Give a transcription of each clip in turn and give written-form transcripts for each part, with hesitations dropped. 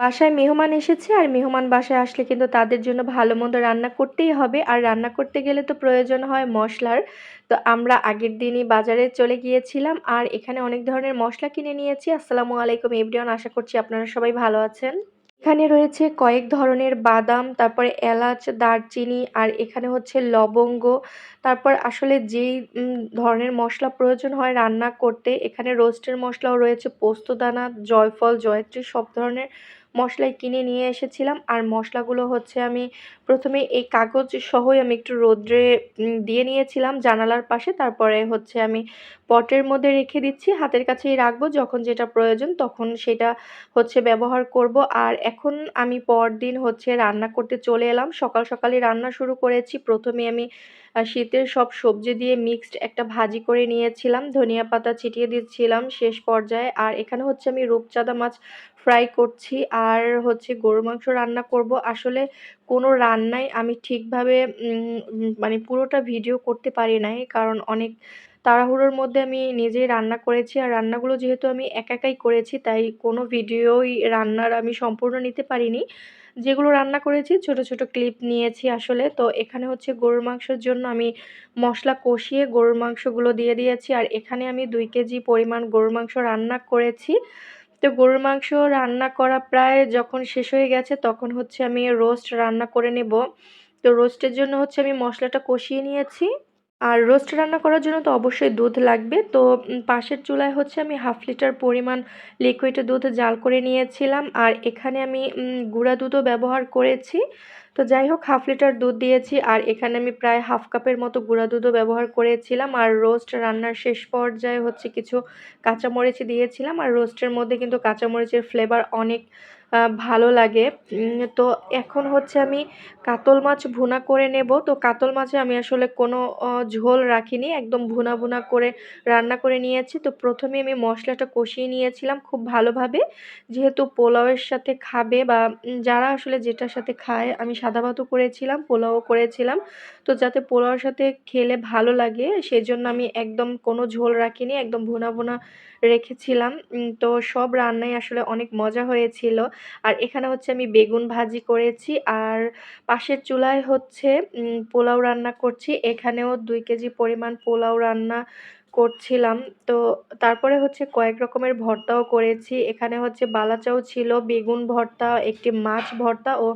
বাসায় মেহমান এসেছে আর মেহমান বাসায় আসলে কিন্তু তাদের জন্য ভালো মন্দ রান্না করতেই হবে। আর রান্না করতে গেলে তো প্রয়োজন হয় মসলার। তো আমরা আগের দিনই বাজারে চলে গিয়েছিলাম আর এখানে অনেক ধরনের মসলা কিনে নিয়েছি। আসসালামু আলাইকুম এভরিওয়ান, আশা করছি আপনারা সবাই ভালো আছেন। এখানে রয়েছে কয়েক ধরনের বাদাম, তারপরে এলাচ, দারচিনি আর এখানে হচ্ছে লবঙ্গ। তারপর আসলে যেই ধরনের মসলা প্রয়োজন হয় রান্না করতে, এখানে রোস্টের মসলাও রয়েছে, পোস্তদানা, জয়ফল, জয়ত্রী সব ধরনের মসলাই কিনে নিয়ে এসেছিলাম। আর মসলাগুলো হচ্ছে আমি প্রথমে এই কাগজ সহই আমি একটু রৌদ্রে দিয়ে নিয়েছিলাম জানালার পাশে। তারপরে হচ্ছে আমি পটের মধ্যে রেখে দিচ্ছি, হাতের কাছেই রাখবো, যখন যেটা প্রয়োজন তখন সেটা হচ্ছে ব্যবহার করব। আর এখন আমি পরদিন হচ্ছে রান্না করতে চলে এলাম। সকাল সকালই রান্না শুরু করেছি। প্রথমে আমি শীতের সব সবজি দিয়ে মিক্সড একটা ভাজি করে নিয়েছিলাম, ধনিয়া পাতা ছিটিয়ে দিচ্ছিলাম শেষ পর্যায়ে। আর এখানে হচ্ছে আমি রূপচাঁদা মাছ ফ্রাই করছি আর হচ্ছে গরুর মাংস রান্না করব। আসলে কোনো রান্নাই আমি ঠিকভাবে মানে পুরোটা ভিডিও করতে পারি নাই, কারণ অনেক তাড়াহুড়োর মধ্যে আমি নিজেই রান্না করেছি। আর রান্নাগুলো যেহেতু আমি একাই করেছি, তাই কোনো ভিডিওই রান্নার আমি সম্পূর্ণ নিতে পারিনি। যেগুলো রান্না করেছি ছোট ছোট ক্লিপ নিয়েছি আসলে। তো এখানে হচ্ছে গরুর মাংসের জন্য আমি মশলা কষিয়ে গরুর মাংসগুলো দিয়ে দিয়েছি। আর এখানে আমি 2 কেজি পরিমাণ গরুর মাংস রান্না করেছি। তো গরুর মাংস রান্না করা প্রায় যখন শেষ হয়ে গেছে, তখন হচ্ছে আমি রোস্ট রান্না করে নেব। তো রোস্টের জন্য হচ্ছে আমি মশলাটা কষিয়ে নিয়েছি। আর রোস্ট রান্না করার জন্য তো অবশ্যই দুধ লাগবে। তো পাশের চুলায় হচ্ছে আমি 1/2 লিটার পরিমাণ লিকুইড দুধ জাল করে নিয়েছিলাম। আর এখানে আমি গুঁড়া দুধও ব্যবহার করেছি। তো যাই হোক 1/2 লিটার দুধ দিয়েছি আর এখানে আমি প্রায় 1/2 কাপের মতো গুঁড়া দুধও ব্যবহার করেছিলাম। আর রোস্ট রান্নার শেষ পর্যায়ে হচ্ছে কিছু কাঁচামরিচ দিয়েছিলাম। আর রোস্টের মধ্যে কিন্তু কাঁচামরিচের ফ্লেভার অনেক ভালো লাগে। তো এখন হচ্ছে আমি কাতল মাছ ভুনা করে নেব। তো কাতল মাছে আমি আসলে কোনো ঝোল রাখিনি, একদম ভুনা ভুনা করে রান্না করে নিয়েছি। তো প্রথমে আমি মশলাটা কষিয়ে নিয়েছিলাম খুব ভালোভাবে, যেহেতু পোলাওয়ের সাথে খাবে বা যারা আসলে যেটার সাথে খায়, আমি সাদা ভাতও করেছিলাম, পোলাও করেছিলাম। তো যাতে পোলাওর সাথে খেলে ভালো লাগে সেজন্য আমি একদম কোনো ঝোল রাখিনি, একদম ভুনা ভুনা রেখেছিলাম। তো সব রান্নাই আসলে অনেক মজা হয়েছিল। আর এখানে হচ্ছে আমি বেগুন ভাজি করেছি আর পাশের চুলায় হচ্ছে পোলাও রান্না করছি। এখানেও 2 কেজি পরিমাণ পোলাও রান্না করছিলাম। তো তারপরে হচ্ছে কয়েক রকমের ভর্তাও করেছি। এখানে হচ্ছে বালাচাও ছিল, বেগুন ভর্তা, একটি মাছ ভর্তা ও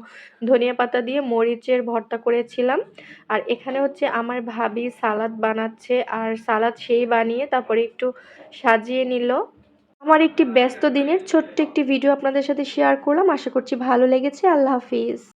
ধনিয়া পাতা দিয়ে মরিচের ভর্তা করেছিলাম। আর এখানে হচ্ছে আমার ভাবি সালাদ বানাচ্ছে আর সালাদ সেই বানিয়ে তারপরে একটু সাজিয়ে নিল। আমার একটি ব্যস্ত দিনের ছোট্ট একটি ভিডিও আপনাদের সাথে শেয়ার করলাম। আশা করছি ভালো লেগেছে। আল্লাহ হাফিজ।